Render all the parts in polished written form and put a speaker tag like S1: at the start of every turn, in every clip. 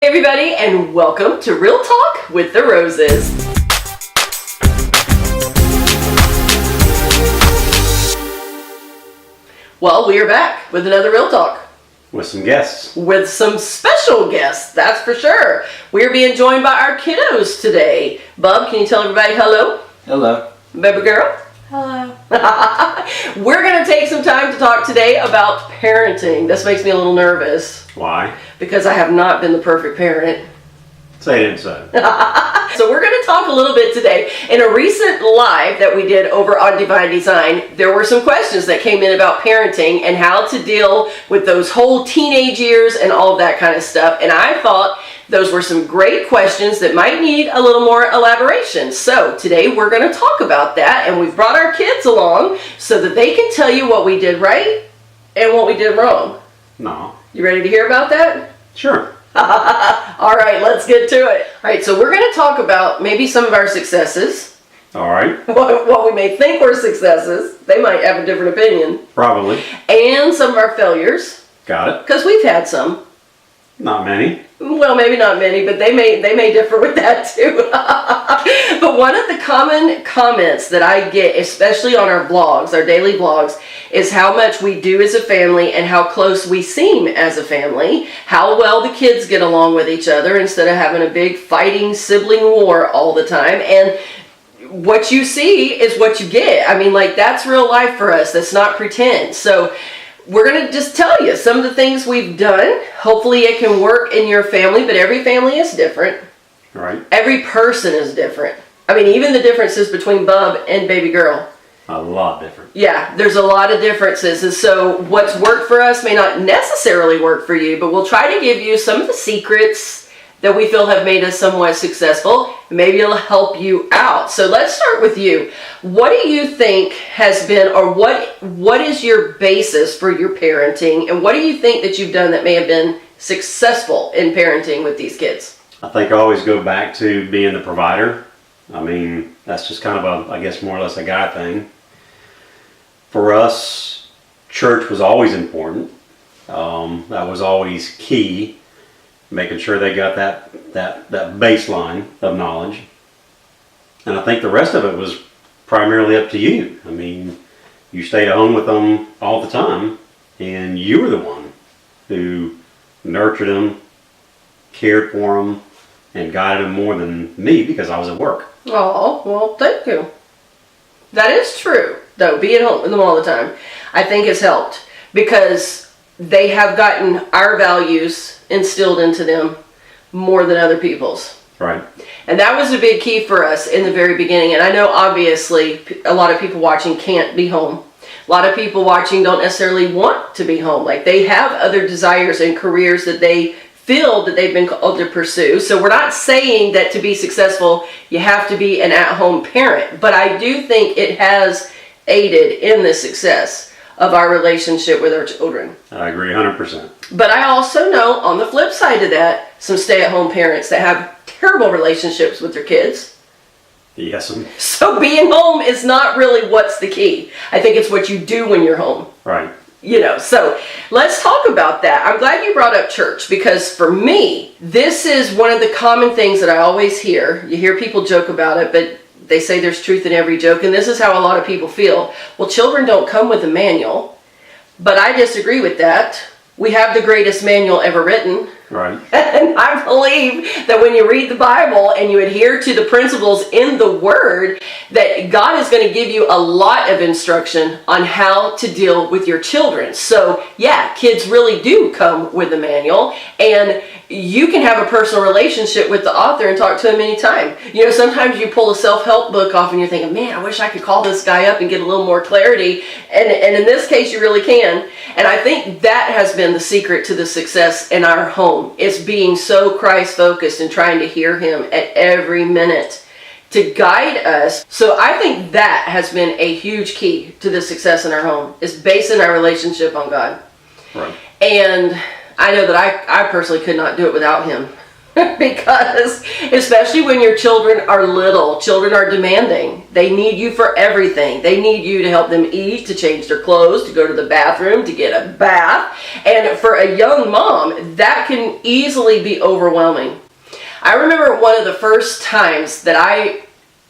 S1: Hey everybody, and welcome to Real Talk with the Roses. Well, we are back with another Real Talk.
S2: With some guests.
S1: With some special guests, that's for sure. We're being joined by our kiddos today. Bub, can you tell everybody hello?
S3: Hello.
S1: Baby girl?
S4: Hello.
S1: We're going to take some time to talk today about parenting. This makes me a little nervous.
S2: Why?
S1: Because I have not been the perfect parent.
S2: Say it and so.
S1: So we're going to talk a little bit today. In a recent live that we did over on Divine Design, there were some questions that came in about parenting and how to deal with those whole teenage years and all of that kind of stuff. And I thought those were some great questions that might need a little more elaboration. So today we're going to talk about that, and we've brought our kids along so that they can tell you what we did right and what we did wrong.
S2: No.
S1: You ready to hear about that?
S2: Sure.
S1: All right, let's get to it. All right, so we're going to talk about maybe some of our successes.
S2: All right.
S1: What we may think were successes. They might have a different opinion.
S2: Probably.
S1: And some of our failures.
S2: Got it.
S1: Because we've had some.
S2: Not many.
S1: Well, maybe not many, but they may differ with that too. But one of the common comments that I get, especially on our blogs, our daily blogs, is how much we do as a family and how close we seem as a family, how well the kids get along with each other instead of having a big fighting sibling war all the time. And what you see is what you get. I mean, like, that's real life for us. That's not pretend. So we're going to just tell you some of the things we've done. Hopefully it can work in your family, but every family is different.
S2: Right.
S1: Every person is different. I mean, even the differences between Bub and baby girl.
S2: A lot different.
S1: Yeah, there's a lot of differences. And so what's worked for us may not necessarily work for you, but we'll try to give you some of the secrets that we feel have made us somewhat successful. Maybe it'll help you out. So let's start with you. What do you think has been, or what is your basis for your parenting, and what do you think that you've done that may have been successful in parenting with these kids?
S2: I think I always go back to being the provider. I mean, that's just kind of I guess more or less a guy thing. For us, church was always important. That was always key. Making sure they got that baseline of knowledge. And I think the rest of it was primarily up to you. I mean, you stayed at home with them all the time, and you were the one who nurtured them, cared for them, and guided them more than me because I was at work.
S1: Oh, well, thank you. That is true, though. Being home with them all the time, I think has helped because they have gotten our values instilled into them more than other people's.
S2: Right.
S1: And that was a big key for us in the very beginning. And I know obviously a lot of people watching can't be home. A lot of people watching don't necessarily want to be home. Like, they have other desires and careers that they feel that they've been called to pursue. So we're not saying that to be successful, you have to be an at-home parent. But I do think it has aided in the success of our relationship with our children.
S2: I agree 100%.
S1: But I also know, on the flip side of that, some stay-at-home parents that have terrible relationships with their kids.
S2: Yes.
S1: So being home is not really what's the key. I think it's what you do when you're home.
S2: Right.
S1: You know, so let's talk about that. I'm glad you brought up church, because for me, this is one of the common things that I always hear. You hear people joke about it, but they say there's truth in every joke, and this is how a lot of people feel. Well, children don't come with a manual, but I disagree with that. We have the greatest manual ever written.
S2: Right.
S1: And I believe that when you read the Bible and you adhere to the principles in the Word, that God is going to give you a lot of instruction on how to deal with your children. So, yeah, kids really do come with a manual, and you can have a personal relationship with the author and talk to him anytime. You know, sometimes you pull a self-help book off and you're thinking, man, I wish I could call this guy up and get a little more clarity. And in this case, you really can. And I think that has been the secret to the success in our home. It's being so Christ-focused and trying to hear him at every minute to guide us. So I think that has been a huge key to the success in our home, is basing our relationship on God.
S2: Right.
S1: And I know that I personally could not do it without him. Because especially when your children are little, children are demanding. They need you for everything. They need you to help them eat, to change their clothes, to go to the bathroom, to get a bath. And for a young mom, that can easily be overwhelming. I remember one of the first times that I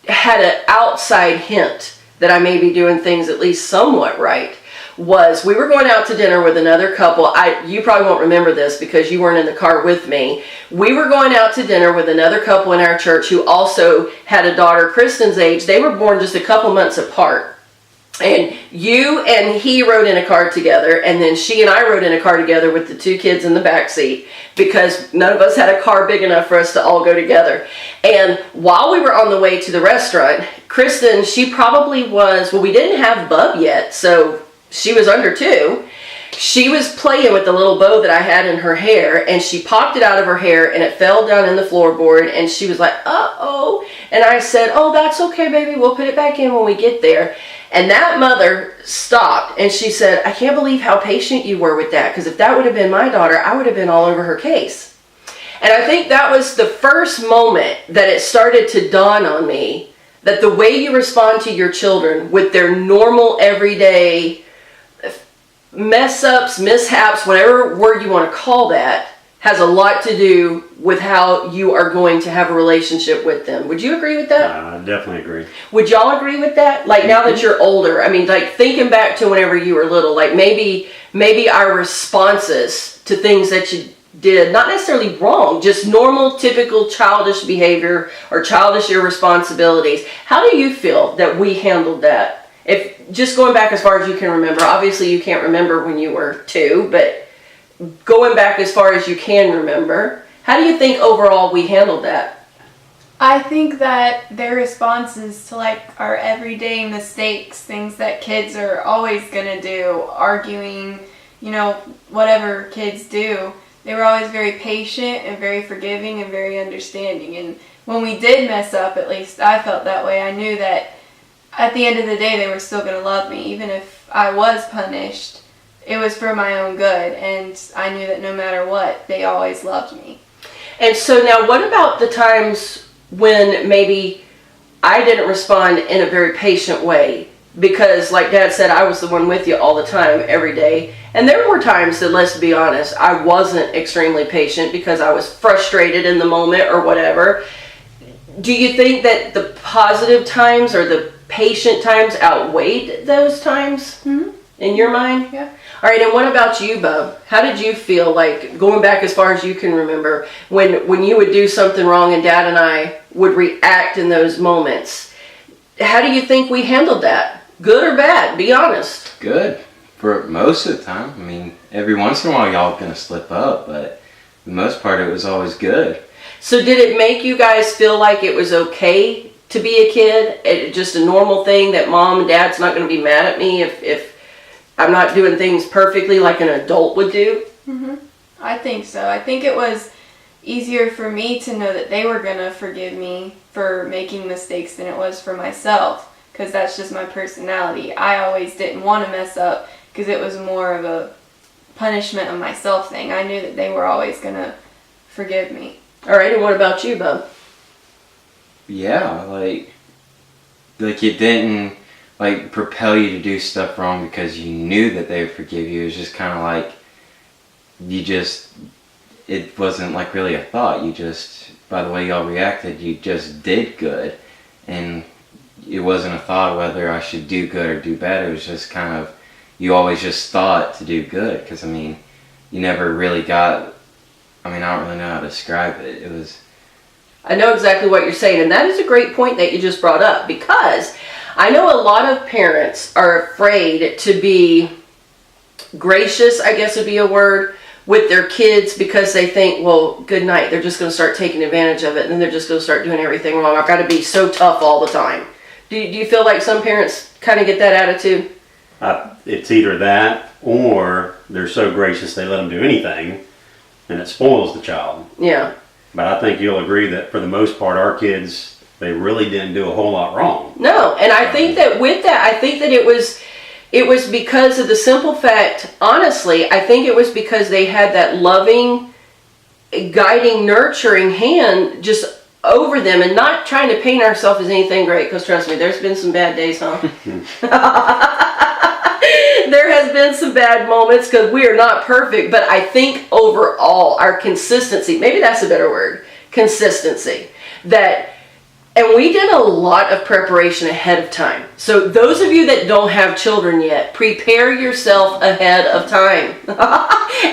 S1: had an outside hint that I may be doing things at least somewhat right was we were going out to dinner with another couple. You probably won't remember this because you weren't in the car with me. We were going out to dinner with another couple in our church who also had a daughter Kristen's age. They were born just a couple months apart. And you and he rode in a car together, and then she and I rode in a car together with the two kids in the back seat because none of us had a car big enough for us to all go together. And while we were on the way to the restaurant, Kristen, she probably was, well, we didn't have Bub yet, so she was under 2. She was playing with the little bow that I had in her hair, and she popped it out of her hair, and it fell down in the floorboard, and she was like, uh-oh. And I said, oh, that's okay, baby. We'll put it back in when we get there. And that mother stopped, and she said, I can't believe how patient you were with that, because if that would have been my daughter, I would have been all over her case. And I think that was the first moment that it started to dawn on me that the way you respond to your children with their normal, everyday mess ups, mishaps, whatever word you want to call that, has a lot to do with how you are going to have a relationship with them. Would you agree with that?
S2: I definitely agree.
S1: Would y'all agree with that? Like now that you're older, I mean, like thinking back to whenever you were little, like maybe our responses to things that you did, not necessarily wrong, just normal, typical childish behavior or childish irresponsibilities. How do you feel that we handled that? If just going back as far as you can remember, obviously you can't remember when you were 2, but going back as far as you can remember, how do you think overall we handled that?
S3: I think that their responses to like our everyday mistakes, things that kids are always going to do, arguing, whatever kids do, they were always very patient and very forgiving and very understanding. And when we did mess up, at least I felt that way, I knew that at the end of the day, they were still going to love me. Even if I was punished, it was for my own good. And I knew that no matter what, they always loved me.
S1: And so now what about the times when maybe I didn't respond in a very patient way? Because like Dad said, I was the one with you all the time, every day. And there were times that, let's be honest, I wasn't extremely patient because I was frustrated in the moment or whatever. Do you think that the positive times or the patient times outweighed those times in your mind?
S3: Yeah.
S1: All right, and what about you, Bub? How did you feel like, going back as far as you can remember, when you would do something wrong and Dad and I would react in those moments? How do you think we handled that? Good or bad? Be honest.
S4: Good. For most of the time. I mean, every once in a while y'all gonna slip up, but for the most part it was always good.
S1: So did it make you guys feel like it was okay to be a kid? Just a normal thing that Mom and Dad's not going to be mad at me if I'm not doing things perfectly like an adult would do?
S3: Mm-hmm. I think so. I think it was easier for me to know that they were going to forgive me for making mistakes than it was for myself, because that's just my personality. I always didn't want to mess up because it was more of a punishment of myself thing. I knew that they were always going to forgive me.
S1: All right, and what about you, Bub?
S4: Yeah, like it didn't propel you to do stuff wrong because you knew that they would forgive you. It was just kind of like it wasn't like really a thought. You just, by the way y'all reacted, you just did good. And it wasn't a thought whether I should do good or do bad. It was just kind of, you always just thought to do good. Because, I mean, you never really got, I don't really know how to describe it. It was...
S1: I know exactly what you're saying, and that is a great point that you just brought up, because I know a lot of parents are afraid to be gracious, I guess would be a word, with their kids because they think, well, good night, they're just going to start taking advantage of it, and then they're just going to start doing everything wrong. I've got to be so tough all the time. Do you feel like some parents kind of get that attitude?
S2: It's either that or they're so gracious they let them do anything, and it spoils the child.
S1: Yeah.
S2: But I think you'll agree that for the most part, our kids, they really didn't do a whole lot wrong.
S1: No, and I think that with that, I think that it was because of the simple fact, honestly, I think it was because they had that loving guiding, nurturing hand just over them, and not trying to paint ourselves as anything great, because trust me, there's been some bad days, huh? There has been some bad moments because we are not perfect, but I think overall our consistency, maybe that's a better word, consistency, and we did a lot of preparation ahead of time. So those of you that don't have children yet, prepare yourself ahead of time.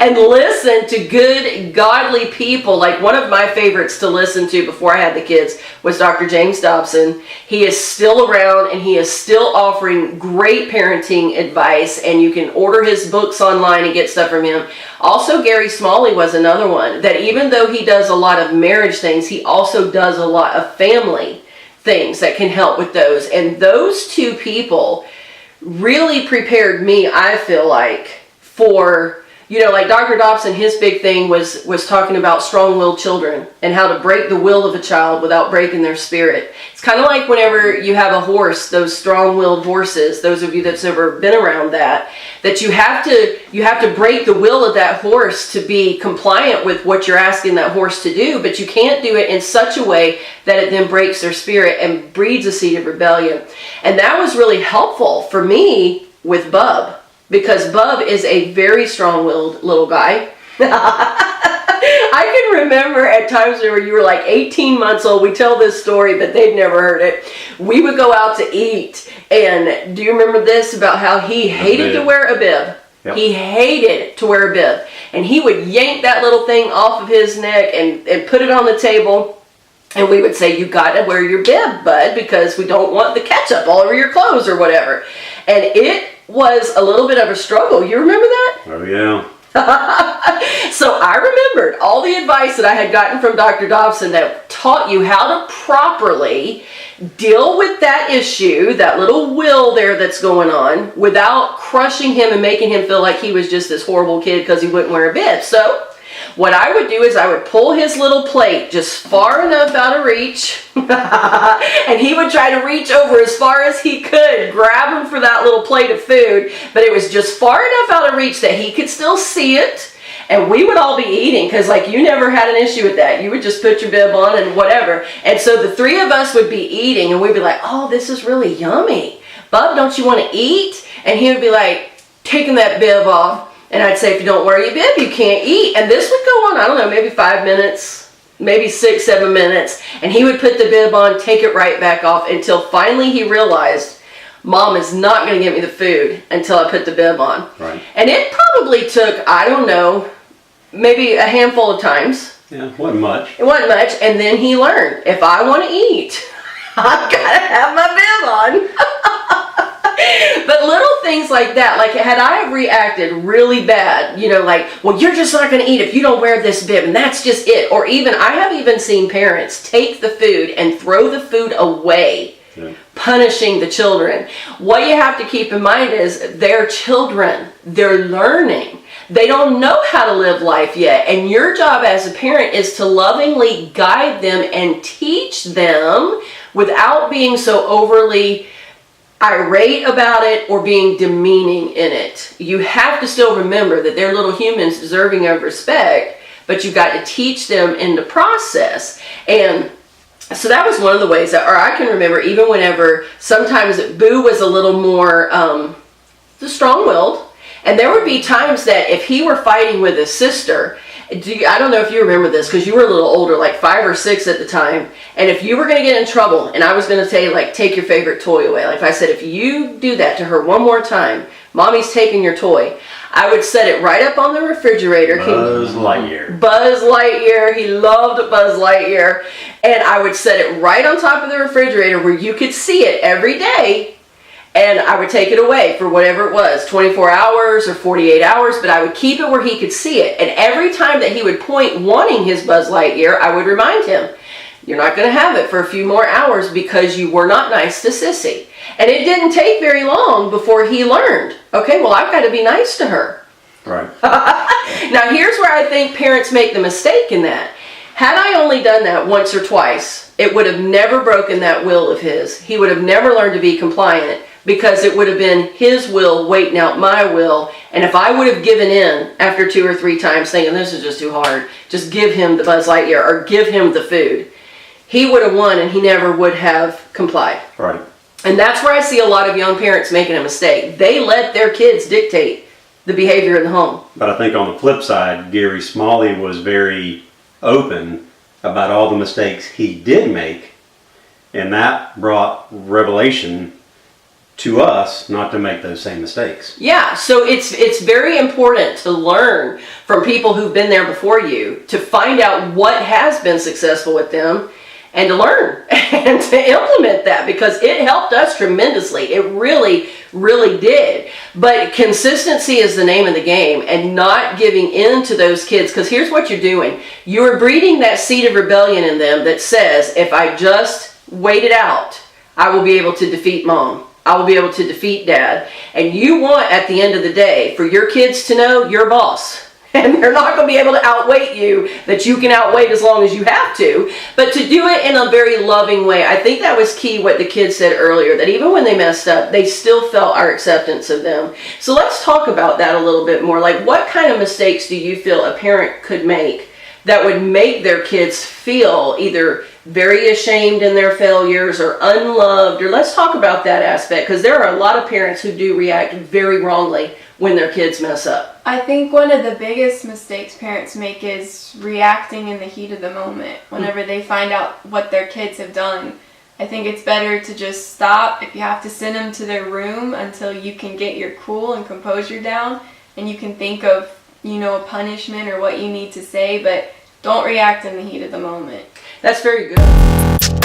S1: And listen to good, godly people. Like one of my favorites to listen to before I had the kids was Dr. James Dobson. He is still around and he is still offering great parenting advice, and you can order his books online and get stuff from him. Also, Gary Smalley was another one that, even though he does a lot of marriage things, he also does a lot of family things that can help with those. And those two people really prepared me, I feel like, for, like Dr. Dobson, his big thing was talking about strong-willed children and how to break the will of a child without breaking their spirit. It's kind of like whenever you have a horse, those strong-willed horses, those of you that's ever been around that you have to break the will of that horse to be compliant with what you're asking that horse to do, but you can't do it in such a way that it then breaks their spirit and breeds a seed of rebellion. And that was really helpful for me with Bub, because Bub is a very strong-willed little guy. I can remember at times where you were like 18 months old. We tell this story, but they've never heard it. We would go out to eat, and do you remember this about how he hated to wear a bib? Yep. He hated to wear a bib, and he would yank that little thing off of his neck and put it on the table, and we would say, you got to wear your bib, bud, because we don't want the ketchup all over your clothes or whatever. And it was a little bit of a struggle. You remember that?
S2: Oh, yeah.
S1: So I remembered all the advice that I had gotten from Dr. Dobson that taught you how to properly deal with that issue, that little will there that's going on, without crushing him and making him feel like he was just this horrible kid because he wouldn't wear a bib. So what I would do is I would pull his little plate just far enough out of reach, and he would try to reach over as far as he could, grab him for that little plate of food, but it was just far enough out of reach that he could still see it, and we would all be eating, because like you never had an issue with that. You would just put your bib on and whatever, and so the three of us would be eating, and we'd be like, oh, this is really yummy. Bub, don't you want to eat? And he would be like, taking that bib off. And I'd say, if you don't wear your bib, you can't eat. And this would go on, I don't know, maybe 5 minutes, maybe 6, 7 minutes. And he would put the bib on, take it right back off, until finally he realized, Mom is not going to get me the food until I put the bib on. Right. And it probably took, I don't know, maybe a handful of times.
S2: Yeah, it wasn't much.
S1: It wasn't much. And then he learned, if I want to eat, I've got to have my bib on. But little things like that, like had I reacted really bad, like, well, you're just not going to eat if you don't wear this bib, and that's just it. Or even, I have even seen parents take the food and throw the food away, punishing the children. What you have to keep in mind is they're children. They're learning. They don't know how to live life yet. And your job as a parent is to lovingly guide them and teach them without being so overly irate about it or being demeaning in it. You have to still remember that they're little humans deserving of respect, but you've got to teach them in the process. And so that was one of the ways that, or I can remember even whenever sometimes Boo was a little more strong-willed, and there would be times that if he were fighting with his sister, I don't know if you remember this because you were a little older, like 5 or 6 at the time. And if you were going to get in trouble and I was going to say, like, take your favorite toy away. Like if I said, if you do that to her one more time, Mommy's taking your toy. I would set it right up on the refrigerator.
S2: Buzz Lightyear.
S1: Buzz Lightyear. He loved Buzz Lightyear. And I would set it right on top of the refrigerator where you could see it every day. And I would take it away for whatever it was, 24 hours or 48 hours, but I would keep it where he could see it. And every time that he would point wanting his Buzz Lightyear, I would remind him, you're not going to have it for a few more hours because you were not nice to Sissy. And it didn't take very long before he learned, okay, well, I've got to be nice to her.
S2: Right.
S1: Now, here's where I think parents make the mistake in that. Had I only done that once or twice, it would have never broken that will of his. He would have never learned to be compliant. because it would have been his will waiting out my will. And if I would have given in after 2 or 3 times thinking this is just too hard, just give him the Buzz Lightyear or give him the food, he would have won and he never would have complied.
S2: Right.
S1: And that's where I see a lot of young parents making a mistake. They let their kids dictate the behavior in the home.
S2: But I think on the flip side, Gary Smalley was very open about all the mistakes he did make, and that brought revelation to us not to make those same mistakes.
S1: Yeah, so it's very important to learn from people who've been there before you, to find out what has been successful with them, and to learn and to implement that, because it helped us tremendously. It really, really did. But consistency is the name of the game, and not giving in to those kids, because here's what you're doing. You're breeding that seed of rebellion in them that says, if I just wait it out, I will be able to defeat mom. I will be able to defeat dad. And you want, at the end of the day, for your kids to know you're boss. And they're not going to be able to outweight you, that you can outweight as long as you have to, but to do it in a very loving way. I think that was key, what the kids said earlier, that even when they messed up, they still felt our acceptance of them. So let's talk about that a little bit more. Like, what kind of mistakes do you feel a parent could make that would make their kids feel either very ashamed in their failures or unloved? Or let's talk about that aspect, because there are a lot of parents who do react very wrongly when their kids mess up.
S3: I think one of the biggest mistakes parents make is reacting in the heat of the moment whenever they find out what their kids have done. I think it's better to just stop. If you have to send them to their room until you can get your cool and composure down, and you can think of, a punishment or what you need to say, but don't react in the heat of the moment.
S1: That's very good.